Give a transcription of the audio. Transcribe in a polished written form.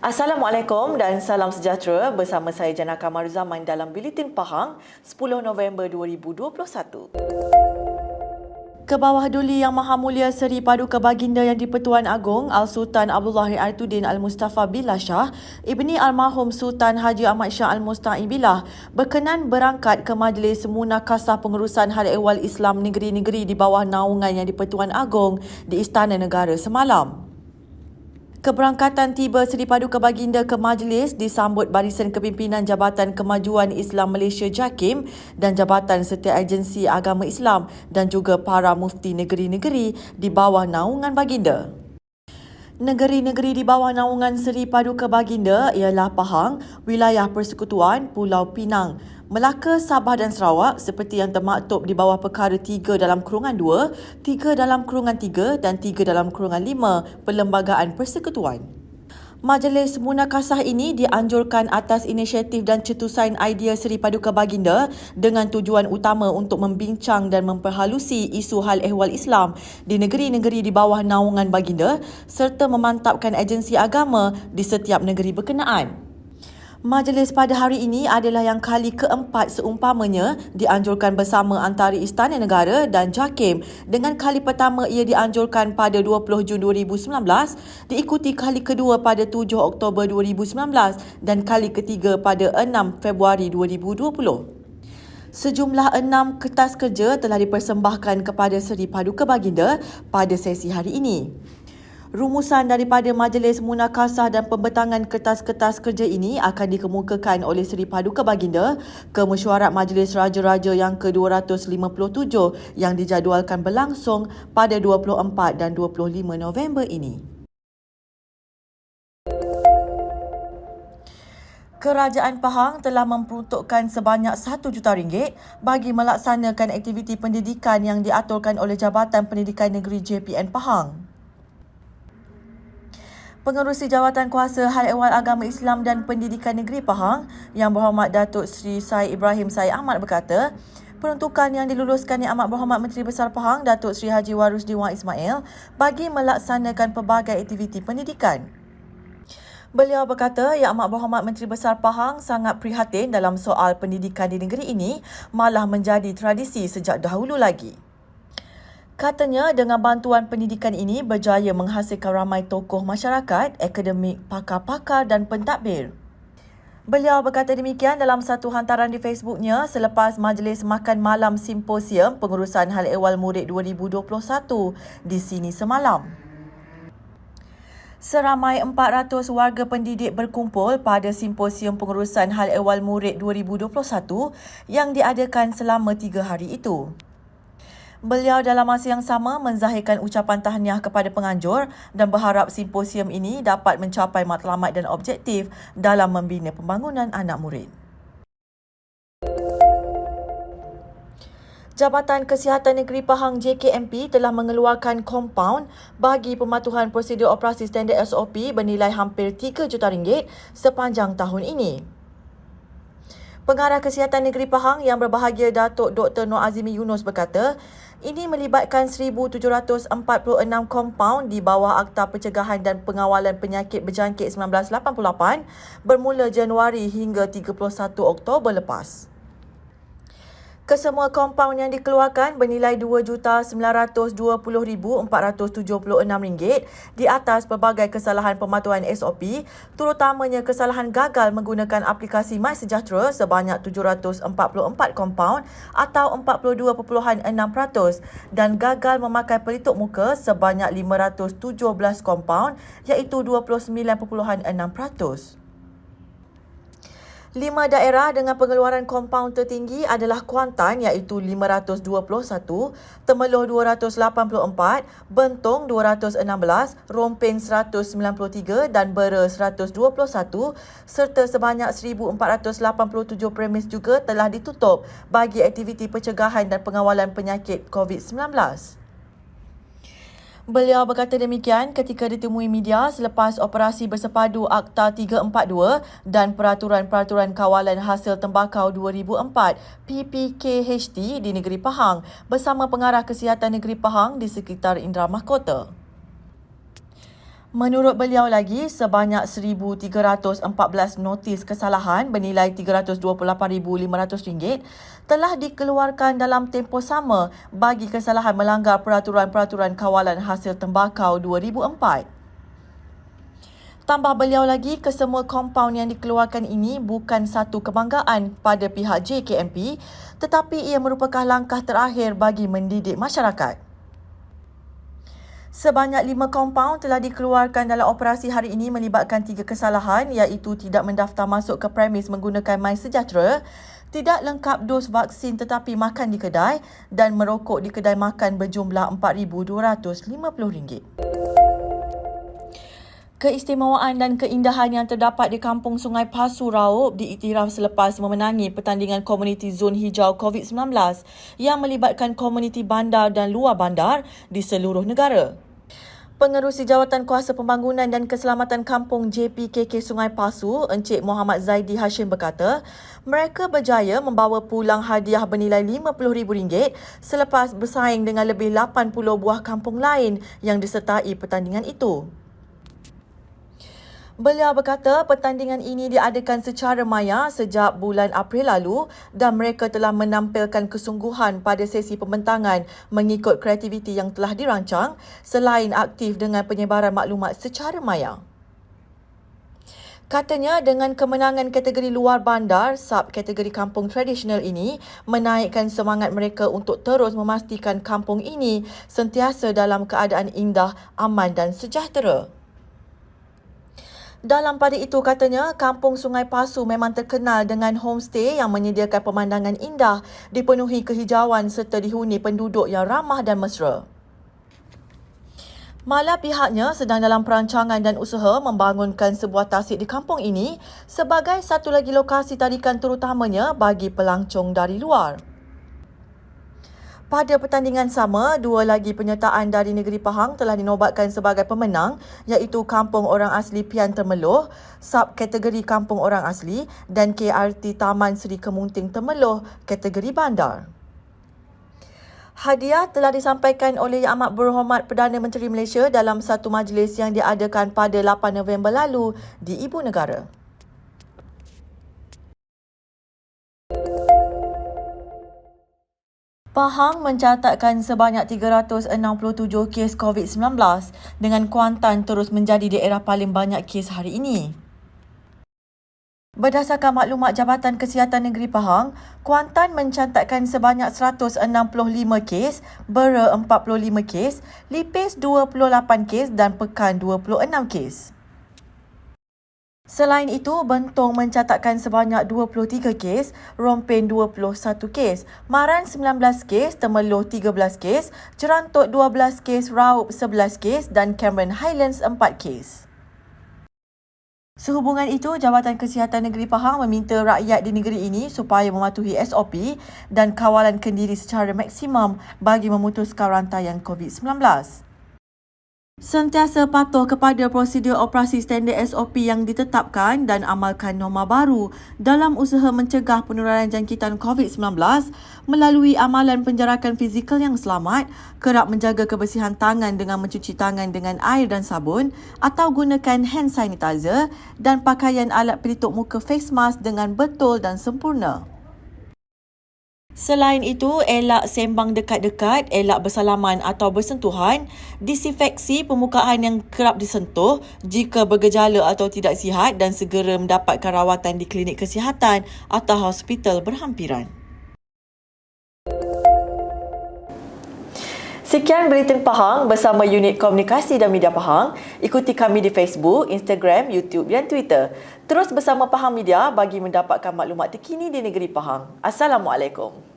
Assalamualaikum dan salam sejahtera, bersama saya Jana Kamaruzaman dalam Buletin Pahang 10 November 2021. Ke bawah duli Yang Maha Mulia Seri Paduka Baginda Yang di-Pertuan Agong Al-Sultan Abdullah Ri'ayatuddin Al-Mustafa Billah Shah, Ibni Almarhum Sultan Haji Ahmad Shah Al-Musta'in Billah berkenan berangkat ke Majlis Munakasah Pengurusan Hal Ehwal Islam Negeri-Negeri di bawah naungan Yang di-Pertuan Agong di Istana Negara semalam. Keberangkatan tiba Seri Paduka Baginda ke majlis disambut barisan kepimpinan Jabatan Kemajuan Islam Malaysia JAKIM dan Jabatan Setiausaha Agensi Agama Islam dan juga para mufti negeri-negeri di bawah naungan Baginda. Negeri-negeri di bawah naungan Seri Paduka Baginda ialah Pahang, Wilayah Persekutuan, Pulau Pinang, Melaka, Sabah dan Sarawak seperti yang termaktub di bawah perkara 3 dalam kurungan 2, 3 dalam kurungan 3 dan 3 dalam kurungan 5 Perlembagaan Persekutuan. Majlis Munakasah ini dianjurkan atas inisiatif dan cetusan idea Seri Paduka Baginda dengan tujuan utama untuk membincang dan memperhalusi isu hal ehwal Islam di negeri-negeri di bawah naungan Baginda serta memantapkan agensi agama di setiap negeri berkenaan. Majlis pada hari ini adalah yang kali keempat seumpamanya dianjurkan bersama antara Istana Negara dan JAKIM, dengan kali pertama ia dianjurkan pada 20 Jun 2019, diikuti kali kedua pada 7 Oktober 2019 dan kali ketiga pada 6 Februari 2020. Sejumlah 6 kertas kerja telah dipersembahkan kepada Seri Paduka Baginda pada sesi hari ini. Rumusan daripada Majlis Munakasah dan pembentangan kertas-kertas kerja ini akan dikemukakan oleh Seri Paduka Baginda ke Mesyuarat Majlis Raja-Raja yang ke-257 yang dijadualkan berlangsung pada 24 dan 25 November ini. Kerajaan Pahang telah memperuntukkan sebanyak RM1 juta bagi melaksanakan aktiviti pendidikan yang diaturkan oleh Jabatan Pendidikan Negeri JPN Pahang. Pengerusi Jawatan Kuasa Hal Ehwal Agama Islam dan Pendidikan Negeri Pahang, Yang Berhormat Datuk Seri Said Ibrahim Said Ahmad berkata, peruntukan yang diluluskan Yang Amat Berhormat Menteri Besar Pahang, Datuk Seri Haji Warusdi Wan Ismail bagi melaksanakan pelbagai aktiviti pendidikan. Beliau berkata, Yang Amat Berhormat Menteri Besar Pahang sangat prihatin dalam soal pendidikan di negeri ini malah menjadi tradisi sejak dahulu lagi. Katanya, dengan bantuan pendidikan ini berjaya menghasilkan ramai tokoh masyarakat, akademik, pakar-pakar dan pentadbir. Beliau berkata demikian dalam satu hantaran di Facebooknya selepas Majlis Makan Malam Simposium Pengurusan Hal Ehwal Murid 2021 di sini semalam. Seramai 400 warga pendidik berkumpul pada Simposium Pengurusan Hal Ehwal Murid 2021 yang diadakan selama 3 hari itu. Beliau dalam masa yang sama menzahirkan ucapan tahniah kepada penganjur dan berharap simposium ini dapat mencapai matlamat dan objektif dalam membina pembangunan anak murid. Jabatan Kesihatan Negeri Pahang JKMP telah mengeluarkan kompaun bagi pematuhan prosedur operasi standard SOP bernilai hampir RM3 juta sepanjang tahun ini. Pengarah Kesihatan Negeri Pahang Yang Berbahagia Datuk Dr. Nur Azimi Yunus berkata, ini melibatkan 1,746 kompaun di bawah Akta Pencegahan dan Pengawalan Penyakit Berjangkit 1988 bermula Januari hingga 31 Oktober lepas. Kesemua kompaun yang dikeluarkan bernilai RM2,920,476 di atas pelbagai kesalahan pematuhan SOP, terutamanya kesalahan gagal menggunakan aplikasi MySejahtera sebanyak 744 kompaun atau 42.6% dan gagal memakai pelitup muka sebanyak 517 kompaun iaitu 29.6%. 5 daerah dengan pengeluaran kompaun tertinggi adalah Kuantan iaitu 521, Temeloh 284, Bentong 216, Rompin 193 dan Bera 121 serta sebanyak 1,487 premis juga telah ditutup bagi aktiviti pencegahan dan pengawalan penyakit COVID-19. Beliau berkata demikian ketika ditemui media selepas operasi bersepadu Akta 342 dan Peraturan-Peraturan Kawalan Hasil Tembakau 2004 PPKHT di Negeri Pahang bersama Pengarah Kesihatan Negeri Pahang di sekitar Indra Mahkota. Menurut beliau lagi, sebanyak 1,314 notis kesalahan bernilai RM328,500 telah dikeluarkan dalam tempoh sama bagi kesalahan melanggar peraturan-peraturan kawalan hasil tembakau 2004. Tambah beliau lagi, kesemua kompaun yang dikeluarkan ini bukan satu kebanggaan pada pihak JKMP, tetapi ia merupakan langkah terakhir bagi mendidik masyarakat. Sebanyak 5 kompaun telah dikeluarkan dalam operasi hari ini melibatkan 3 kesalahan iaitu tidak mendaftar masuk ke premis menggunakan MySejahtera, tidak lengkap dos vaksin tetapi makan di kedai dan merokok di kedai makan berjumlah RM4,250. Keistimewaan dan keindahan yang terdapat di Kampung Sungai Pasu Raup diiktiraf selepas memenangi pertandingan Komuniti Zon Hijau COVID-19 yang melibatkan komuniti bandar dan luar bandar di seluruh negara. Pengerusi Jawatan Kuasa Pembangunan dan Keselamatan Kampung JPKK Sungai Pasu, Encik Muhammad Zaidi Hashim berkata, mereka berjaya membawa pulang hadiah bernilai RM50,000 selepas bersaing dengan lebih 80 buah kampung lain yang disertai pertandingan itu. Beliau berkata pertandingan ini diadakan secara maya sejak bulan April lalu dan mereka telah menampilkan kesungguhan pada sesi pembentangan mengikut kreativiti yang telah dirancang selain aktif dengan penyebaran maklumat secara maya. Katanya dengan kemenangan kategori luar bandar, subkategori kampung tradisional ini menaikkan semangat mereka untuk terus memastikan kampung ini sentiasa dalam keadaan indah, aman dan sejahtera. Dalam pada itu katanya, Kampung Sungai Pasu memang terkenal dengan homestay yang menyediakan pemandangan indah, dipenuhi kehijauan serta dihuni penduduk yang ramah dan mesra. Malah pihaknya sedang dalam perancangan dan usaha membangunkan sebuah tasik di kampung ini sebagai satu lagi lokasi tarikan terutamanya bagi pelancong dari luar. Pada pertandingan sama, 2 lagi penyertaan dari negeri Pahang telah dinobatkan sebagai pemenang iaitu Kampung Orang Asli Pian Temeloh, subkategori Kampung Orang Asli dan KRT Taman Seri Kemunting Temeloh, kategori bandar. Hadiah telah disampaikan oleh Yang Amat Berhormat Perdana Menteri Malaysia dalam satu majlis yang diadakan pada 8 November lalu di Ibu Negara. Pahang mencatatkan sebanyak 367 kes COVID-19 dengan Kuantan terus menjadi daerah paling banyak kes hari ini. Berdasarkan maklumat Jabatan Kesihatan Negeri Pahang, Kuantan mencatatkan sebanyak 165 kes, Bera 45 kes, Lipis 28 kes dan Pekan 26 kes. Selain itu, Bentong mencatatkan sebanyak 23 kes, Rompin 21 kes, Maran 19 kes, Temeloh 13 kes, Cerantok 12 kes, Raup 11 kes dan Cameron Highlands 4 kes. Sehubungan itu, Jabatan Kesihatan Negeri Pahang meminta rakyat di negeri ini supaya mematuhi SOP dan kawalan kendiri secara maksimum bagi memutuskan rantaian COVID-19. Sentiasa patuh kepada prosedur operasi standard SOP yang ditetapkan dan amalkan norma baru dalam usaha mencegah penularan jangkitan COVID-19 melalui amalan penjarakan fizikal yang selamat, kerap menjaga kebersihan tangan dengan mencuci tangan dengan air dan sabun atau gunakan hand sanitizer dan pakaian alat pelitup muka face mask dengan betul dan sempurna. Selain itu, elak sembang dekat-dekat, elak bersalaman atau bersentuhan, disinfeksi permukaan yang kerap disentuh jika bergejala atau tidak sihat dan segera mendapatkan rawatan di klinik kesihatan atau hospital berhampiran. Sekian Buletin Pahang bersama Unit Komunikasi dan Media Pahang. Ikuti kami di Facebook, Instagram, YouTube dan Twitter. Terus bersama Pahang Media bagi mendapatkan maklumat terkini di negeri Pahang. Assalamualaikum.